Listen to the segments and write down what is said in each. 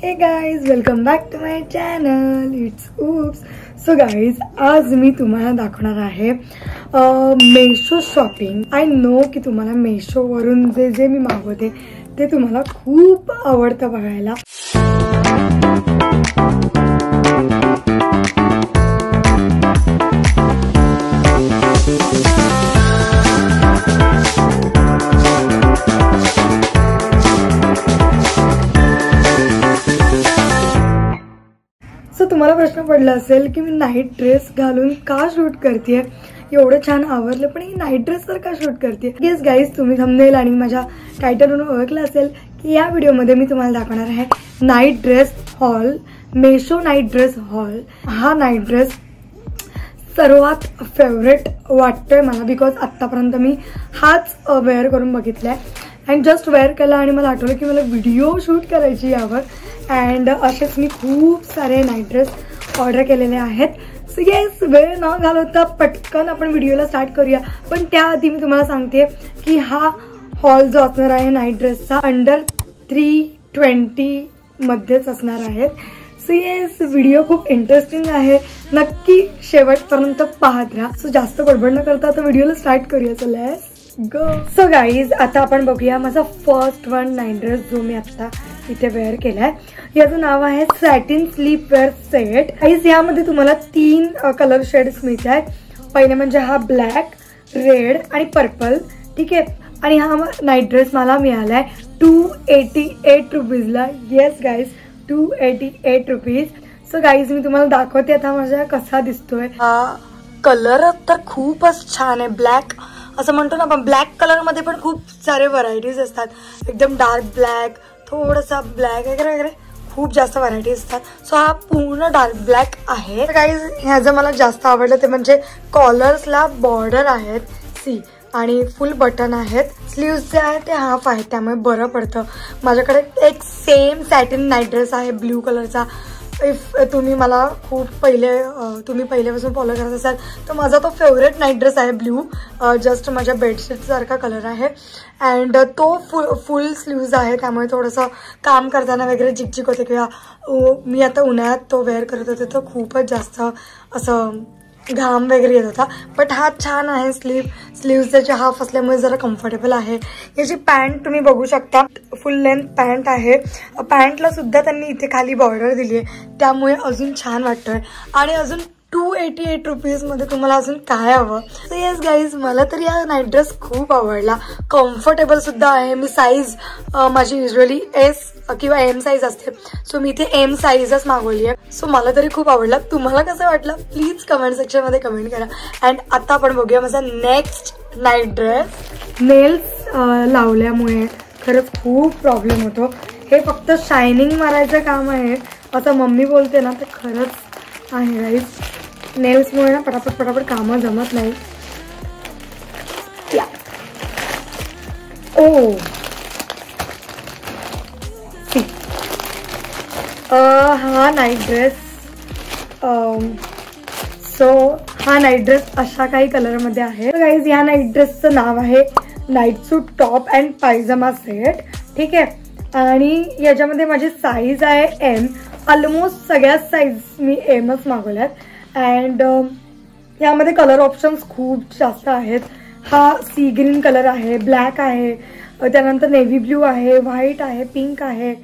हे guys welcome back to my channel it's oops. So guys आज मी तुम्हाला दाखवणार आहे मेशो शॉपिंग। आय नो की तुम्हाला मेशो वरून जे मी मागवते ते तुम्हाला खूप आवडतं बघायला। सो तुम्हाला प्रश्न पडला असेल की मी नाईट ड्रेस घालून का शूट करतेय, एवढं छान आवरलं पण ही नाईट ड्रेस तर का शूट करते। येस गाईज, तुम्ही थंबनेल आणि माझ्या टायटलवरून ओळखलं असेल की या व्हिडिओमध्ये मी तुम्हाला दाखवणार आहे night dress hall, Meesho night dress hall. हा नाईट ड्रेस सर्वात फेवरेट वाटतोय मला, बिकॉज आत्तापर्यंत मी हाच वेअर करून बघितलाय अँड जस्ट वेअर केला आणि मला आठवलं की मला व्हिडिओ शूट करायची यावर। अँड असेच मी खूप सारे नाईट ड्रेस ऑर्डर केलेले आहेत। सो येस, वेळ न घालवता पटकन आपण व्हिडिओला स्टार्ट करूया। पण त्याआधी मी तुम्हाला सांगते की हा हॉल जो असणार आहे नाईट ड्रेसचा अंडर 320 मध्येच असणार आहे। सो येस, व्हिडिओ खूप इंटरेस्टिंग आहे, नक्की शेवटपर्यंत पाहत राहा। सो जास्त गडबड न करता आता व्हिडिओला स्टार्ट करूया। So let's go. So guys आता आपण बघूया माझा फर्स्ट वन नाईट ड्रेस जो मी आता इथे वेअर केलाय। याचं नाव आहे satin sleepwear set. Guys यामध्ये तुम्हाला 3 कलर शेड्स मिळत आहेत। पहिले म्हणजे हा ब्लॅक, रेड आणि पर्पल, ठीक आहे। आणि हा नाईट ड्रेस मला मिळालाय 288 रुपीजला। Yes guys, 288 rupees. So guys मी तुम्हाला दाखवते आता माझा कसा दिसतोय। हा कलर तर खूपच छान आहे, ब्लॅक असं म्हणतो ना आपण, ब्लॅक कलर मध्ये पण खूप सारे व्हरायटीज असतात, एकदम डार्क ब्लॅक, थोडासा ब्लॅक वगैरे वगैरे खूप जास्त व्हरायटीज असतात। सो हा पूर्ण डार्क ब्लॅक आहे। गाईज ह्याचं मला जास्त आवडलं ते म्हणजे कॉलर्सला बॉर्डर आहेत सी आणि फुल बटन आहेत। स्लीव्स जे आहेत ते हाफ आहेत, त्यामुळे बरं पडतं। माझ्याकडे एक सेम सॅटिन नाईट ड्रेस आहे ब्ल्यू कलरचा। इफ तुम्ही मला खूप तुम्ही पहिल्यापासून फॉलो करत असाल तर माझा तो फेवरेट नाईट ड्रेस आहे ब्ल्यू, जस्ट माझ्या बेडशीट सारखा कलर आहे। अँड तो फुल स्लीव्ज आहे, त्यामुळे थोडंसं काम करताना वगैरे झिकझिक होते किंवा मी आता उन्हाळ्यात तो वेअर करत होते तर खूपच जास्त असं घाम वगैरे येत होता। बट हा छान आहे, स्लीव्स त्याचे हाफ असल्यामुळे जरा कम्फर्टेबल आहे। याची पॅन्ट तुम्ही बघू शकता, फुल लेंथ पॅन्ट आहे। पॅन्टला सुद्धा त्यांनी इथे खाली बॉर्डर दिली आहे, त्यामुळे अजून छान वाटतोय। आणि अजून 288 रुपीजमध्ये तुम्हाला अजून काय हवं। सो येस गाईज, मला तर या नाईट ड्रेस खूप आवडला, कम्फर्टेबल सुद्धा आहे। मी साईज माझी युजली एस किंवा एम साईज असते, सो मी इथे एम साईजच मागवली आहे। सो मला तरी खूप आवडला। तुम्हाला कसं वाटलं प्लीज कमेंट सेक्शनमध्ये कमेंट करा। अँड आता आपण बघूया माझा नेक्स्ट नाईट ड्रेस। नेल्स लावल्यामुळे खरंच खूप प्रॉब्लेम होतो, हे फक्त शायनिंग मारायचं काम आहे असं मम्मी बोलते ना, तर खरंच आहे गाईज। नेल्समुळे ना पटापट कामं जमत नाही। ओ हा नाईट ड्रेस, सो हा नाईट ड्रेस अशा काही कलरमध्ये आहे। गाईज या नाईट ड्रेसचं नाव आहे night suit top and pyjama set, ठीक आहे। आणि याच्यामध्ये माझी साईज आहे एम, ऑलमोस्ट सगळ्याच साईज मी एमच मागवल्यात। अँड यामध्ये कलर ऑप्शन्स खूप जास्त आहेत। हा सी ग्रीन कलर आहे, ब्लॅक आहे, त्यानंतर नेव्ही ब्ल्यू आहे, व्हाईट आहे, पिंक आहे,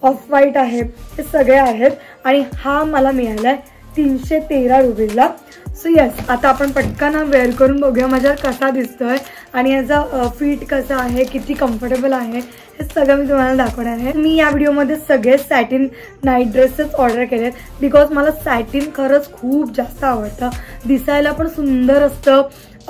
ऑफ व्हाईट आहे, हे सगळे आहेत। आणि हा मला मिळालाय 313 रुपीजला। सो येस, आता आपण पटकन वेअर करून बघूया माझ्यावर कसा दिसतोय आणि याचा फिट कसा आहे, किती कम्फर्टेबल आहे, हे सगळं मी तुम्हाला दाखवणार आहे। मी या व्हिडिओमध्ये सगळे सॅटिन नाईट ड्रेसेस ऑर्डर केलेत, बिकॉज मला सॅटिन खरंच खूप जास्त आवडतं, दिसायला पण सुंदर असतं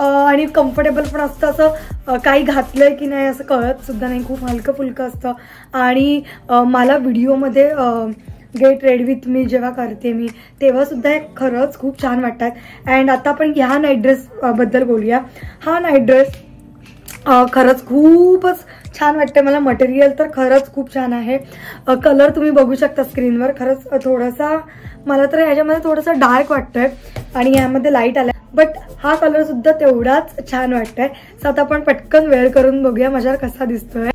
आणि कम्फर्टेबल पण असतं। असं काही घातलंय की नाही असं कळत सुद्धा नाही, खूप हलकं फुलकं असतं। आणि मला व्हिडिओमध्ये गेट रेडी विथ मी जेव्हा करते मी तेव्हा सुद्धा हे खरंच खूप छान वाटतात। अँड आता आपण ह्या नाईट ड्रेस बद्दल बोलूया। हा नाईट ड्रेस खरंच खूपच छान वाटतं मला, मटेरियल तर खरंच खूप छान आहे। कलर तुम्ही बघू शकता स्क्रीनवर, खरंच थोडासा मला तर ह्याच्यामध्ये थोडासा डार्क वाटतोय आणि यामध्ये लाईट आलाय, बट हा कलर सुद्धा तेवढाच छान वाटतोय। सो आता आपण पटकन वेअर करून बघूया माझ्यावर कसा दिसतोय।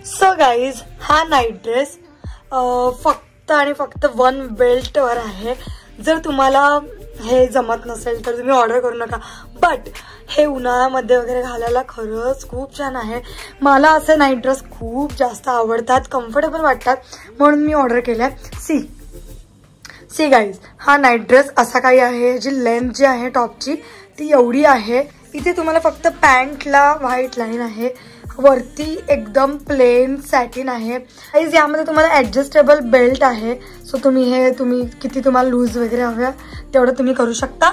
सो गाईज हा नाईट ड्रेस फक्त आणि फक्त 1 बेल्टवर आहे. जर तुम्हाला हे जमत नसेल तर तुम्ही ऑर्डर करू नका. बट हे उन्हाळ्यामध्ये वगैरे घालायला खरंच खूप छान आहे. मला असे नाईट ड्रेस खूप जास्त आवडतात, कम्फर्टेबल वाटतात, म्हणून मी ऑर्डर केलाय. सी गाईज, हा नाईट ड्रेस असा काही आहे. जी लेंथ जी आहे टॉपची ती एवढी आहे. इथे तुम्हाला फक्त पॅन्टला व्हाईट लाईन आहे, वरती एकदम प्लेन सॅटिन आहे. गाईज यामध्ये तुम्हाला ऍडजस्टेबल बेल्ट आहे. सो तुम्ही किती तुम्हाला लूज वगैरे हव्या तेवढं तुम्ही करू शकता.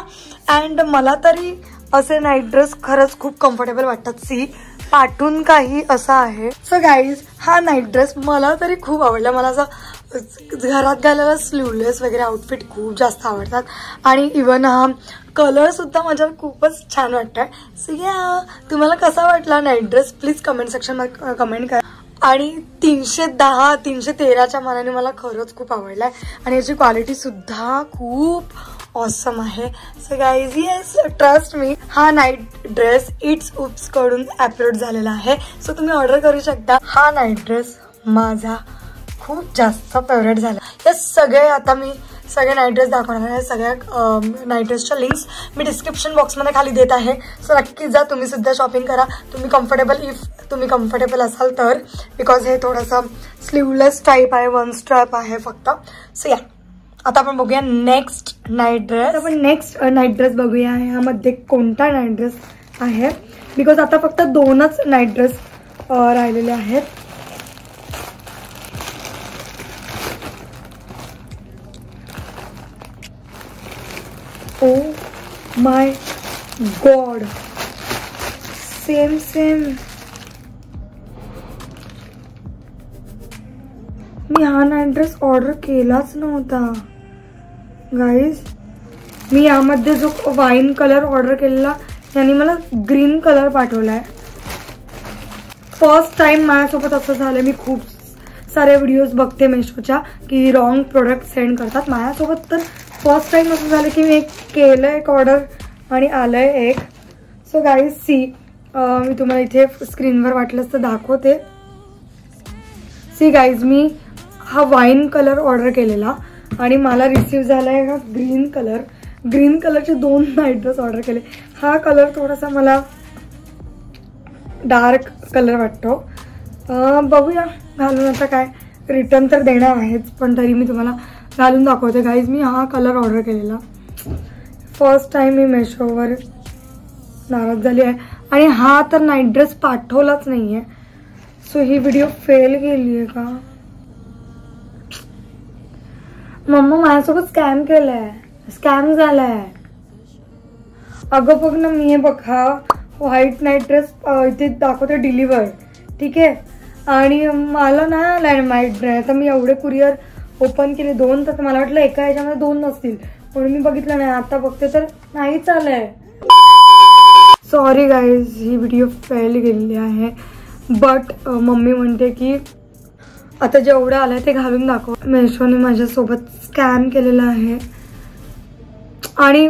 अँड मला तरी असे नाईट ड्रेस खरंच खूप कम्फर्टेबल वाटतात. पाठून काही असा आहे. सो गाईज हा नाईट ड्रेस मला तरी खूप आवडला. मला असं घरात घालायला स्लीवलेस वगैरे आउटफिट खूप जास्त आवडतात. आणि इवन हा कलर सुद्धा माझ्यावर खूपच छान वाटतोय. सो या, तुम्हाला कसा वाटला नाईट ड्रेस प्लीज कमेंट सेक्शनमध्ये कमेंट करा. आणि 310 313च्या मानाने मला खरंच खूप आवडलाय. आणि याची क्वालिटी सुद्धा खूप ऑसम आहे. So guys yes, trust me, हा नाईट ड्रेस इट्स उप्स कडून अपलोड झालेला आहे. सो तुम्ही ऑर्डर करू शकता. हा नाईट ड्रेस माझा खूप जास्त फेवरेट झाला. हे सगळे आता मी सगळे नाईट ड्रेस दाखवणार आहे. सगळ्या नाईट ड्रेसच्या लिंक्स मी डिस्क्रिप्शन बॉक्समध्ये खाली देत आहे. सो नक्की जा, तुम्ही सुद्धा शॉपिंग करा. तुम्ही कम्फर्टेबल असाल तर, बिकॉज हे थोडंसं स्लीवलेस टाईप आहे, 1 स्ट्रॅप आहे फक्त. सो या, आता आपण बघूया नेक्स्ट नाईट ड्रेस. आपण नेक्स्ट नाईट ड्रेस बघूया ह्यामध्ये कोणता नाईट ड्रेस आहे, बिकॉज आता फक्त 2च नाईट ड्रेस राहिलेले आहेत. ओ माय गॉड, सेम मी हा नाईट ड्रेस ऑर्डर केलाच नव्हता गाईज. मी यामध्ये जो वाईन कलर ऑर्डर केलेला त्यांनी मला ग्रीन कलर पाठवलाय. फर्स्ट टाइम माझ्यासोबत असं झालं. मी खूप सारे व्हिडिओज बघते मेशोच्या की रॉंग प्रोडक्ट सेंड करतात. माझ्यासोबत तर फर्स्ट टाइम असं झालं की मी केलं एक ऑर्डर आणि आलंय एक. सो गाईज मी तुम्हाला इथे स्क्रीनवर वाटलंच तर दाखवते. गाईज मी हा वाईन कलर ऑर्डर केलेला आणि मला रिसीव झालाय हा ग्रीन कलर. ग्रीन कलरचे 2 नाईट ड्रेस ऑर्डर केले. हा कलर थोडासा मला डार्क कलर वाटतो. बघूया घालून. आता काय रिटर्न तर देणार आहेच, पण तरी मी तुम्हाला घालून दाखवते. गाईज मी हा कलर ऑर्डर केलेला. फर्स्ट टाइम मी मेशोवर नाराज झाली आहे. आणि हा तर नाईट ड्रेस पाठवलाच नाहीये. सो ही व्हिडिओ फेल गेली आहे का? मम्मा माझ्यासोबत स्कॅम झालाय. अगं बघ ना, मी हे बघा व्हाईट नाईट ड्रेस इथे दाखवते डिलिव्हर, ठीक आहे, आणि मला नाही आलाय नाईट ड्रेस. तर मी एवढे कुरिअर ओपन केले 2, तर मला वाटलं एका ह्याच्यामध्ये 2 नसतील, म्हणून मी बघितलं नाही. आता बघते तर नाहीच आलंय. सॉरी गाईज, ही व्हिडिओ फेल गेलेली आहे. बट मम्मी म्हणते की आता जेवढं आलंय ते घालून दाखव. मेशोने माझ्यासोबत स्कॅम केलेला आहे. आणि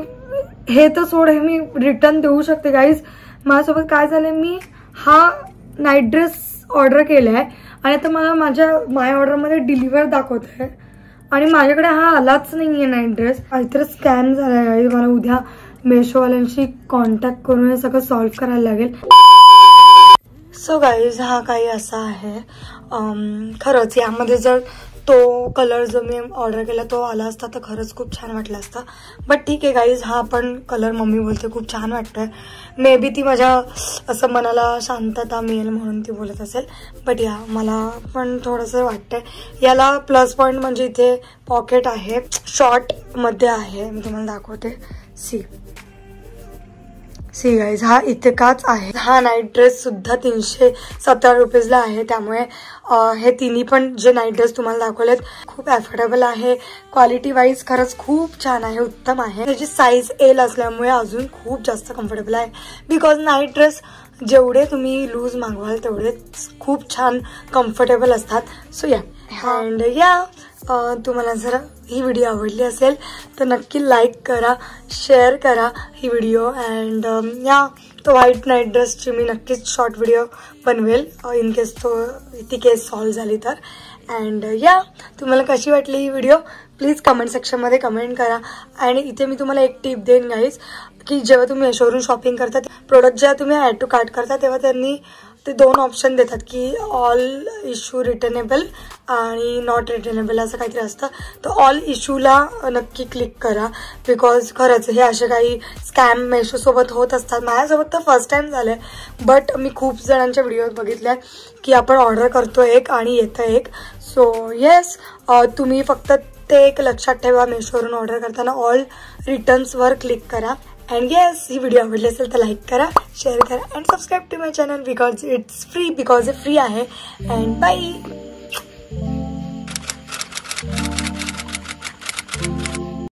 हे तर सोड, हे मी रिटर्न देऊ शकते. गाईज माझ्यासोबत काय झालंय, मी हा नाईट ड्रेस ऑर्डर केलाय आणि आता मला माय ऑर्डरमध्ये डिलिव्हर दाखवत आहे आणि माझ्याकडे हा आलाच नाहीये नाईट ड्रेस. काहीतरी स्कॅम झालाय गाईज. मला उद्या मेशोवाल्यांशी कॉन्टॅक्ट करून हे सगळं सॉल्व्ह करायला लागेल. सो गाईज हा काही असा आहे. खरंच यामध्ये जर तो कलर जो मी ऑर्डर केला तो आला असता तर खरंच खूप छान वाटलं असतं. बट ठीक आहे गाईज, हा पण कलर मम्मी बोलते खूप छान वाटतोय. मे बी ती माझ्या असं मनाला शांतता मिळेल म्हणून ती बोलत असेल. बट या मला पण थोडंसं वाटतंय. याला प्लस पॉईंट म्हणजे इथे पॉकेट आहे, शॉर्टमध्ये आहे. मी तुम्हाला दाखवते. सी गाईज हा इतकाच आहे. हा नाईट ड्रेस सुद्धा 317 रुपीजला आहे. त्यामुळे हे तिन्ही पण जे नाईट ड्रेस तुम्हाला दाखवलेत खूप अफोर्डेबल आहे. क्वालिटी वाईज खरंच खूप छान आहे, उत्तम आहे. त्याची साईज एल असल्यामुळे अजून खूप जास्त कम्फर्टेबल आहे. बिकॉज नाईट ड्रेस जेवढे तुम्ही लूज मागवाल तेवढे खूप छान कम्फर्टेबल असतात. सो या, अँड या तुम्हाला जर ही व्हिडिओ आवडली असेल तर नक्की लाईक करा, शेअर करा ही व्हिडिओ. अँड या तो व्हाईट नाईट ड्रेसची मी नक्कीच शॉर्ट व्हिडिओ बनवेल इन केस ती केस सॉल्व्ह झाली तर. अँड या तुम्हाला कशी वाटली ही व्हिडिओ प्लीज कमेंट सेक्शनमध्ये कमेंट करा. आणि इथे मी तुम्हाला एक टिप देईन गाईज की जेव्हा तुम्ही मेशोवरून शॉपिंग करता प्रोडक्ट जेव्हा तुम्ही ॲड टू कार्ट करता तेव्हा त्यांनी ते 2 ऑप्शन देतात की ऑल इश्यू रिटर्नेबल आणि नॉट रिटर्नेबल असं काहीतरी असतं. तर ऑल इश्यूला नक्की क्लिक करा बिकॉज खरंच हे असे काही स्कॅम मेशोसोबत होत असतात. माझ्यासोबत तर फर्स्ट टाइम झालं आहे बट मी खूप जणांच्या व्हिडिओ बघितल्या की आपण ऑर्डर करतो एक आणि येतं एक. सो येस तुम्ही फक्त ते एक लक्षात ठेवा मेशोवरून ऑर्डर करताना ऑल रिटर्न्सवर क्लिक करा. अँड येस ही व्हिडिओ आवडली असेल तर लाईक करा, शेअर करा and subscribe to my channel because it's free, because हे फ्री आहे. And bye.